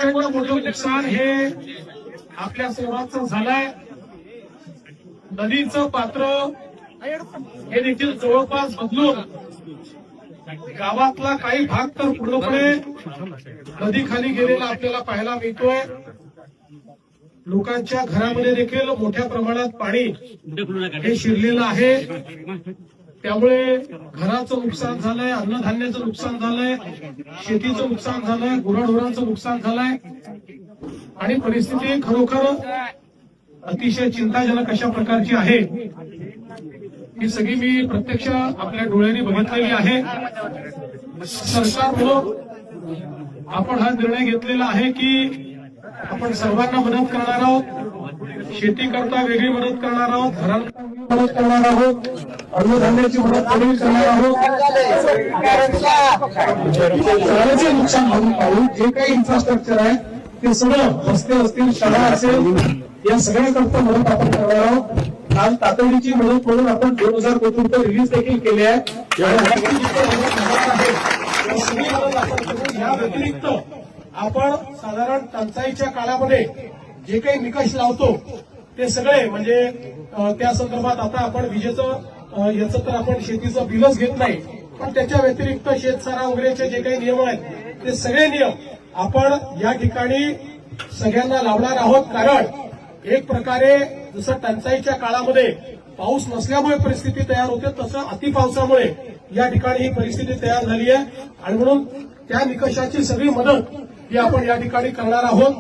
सर्वात मोठं नुकसान हे आपल्या सर्वांचं झालंय. नदीचं पात्र हे देखील जवळपास बदलून गावातला काही भाग तर पूर्णपणे नदीखाली गेलेला आपल्याला पाहायला मिळतोय. लोकांच्या घरामध्ये देखील मोठ्या प्रमाणात पाणी हे शिरलेलं आहे. त्यामुळे घराचं नुकसान झालंय, अन्नधान्याचं नुकसान झालंय, शेतीचं नुकसान झालंय, गुराढोरांचं नुकसान झालंय आणि परिस्थिती खरोखर अतिशय चिंताजनक अशा प्रकारची आहे. ही सगळी मी प्रत्यक्ष आपल्या डोळ्यांनी बघितलेली आहे. सरकारनं आपण हा निर्णय घेतलेला आहे की आपण सर्वांना मदत करणार आहोत. शेती करता वेगळी मदत करणार आहोत, घरांना मदत करणार आहोत, अन्नधान्याची मदत वेगळी करणार आहोत. शाळेचे नुकसान भरून काढून जे काही इन्फ्रास्ट्रक्चर आहे ते सगळं, रस्ते असतील, शाळा असेल, या सगळ्याकरता मदत आपण करणार आहोत. काल तातडीची मदत म्हणून आपण 2,000 कोटी रुपये रिलीज देखील केले आहे. या व्यतिरिक्त आपण साधारण टंचाईच्या काळामध्ये जे काही निकष लावतो ते सगळे म्हणजे त्या संदर्भात आता आपण विजेचं याचं तर आपण शेतीचं बिलच घेत नाही, पण त्याच्या व्यतिरिक्त शेतसारा वगैरेचे जे काही नियम आहेत ते सगळे नियम आपण या ठिकाणी सगळ्यांना लावणार आहोत. कारण एक प्रकारे जसं टंचाईच्या काळामध्ये पाऊस नसल्यामुळे परिस्थिती तयार होते, तसं अतिपावसामुळे या ठिकाणी ही परिस्थिती तयार झाली आहे आणि म्हणून त्या निकषाची सगळी मदत ही आपण या ठिकाणी करणार आहोत.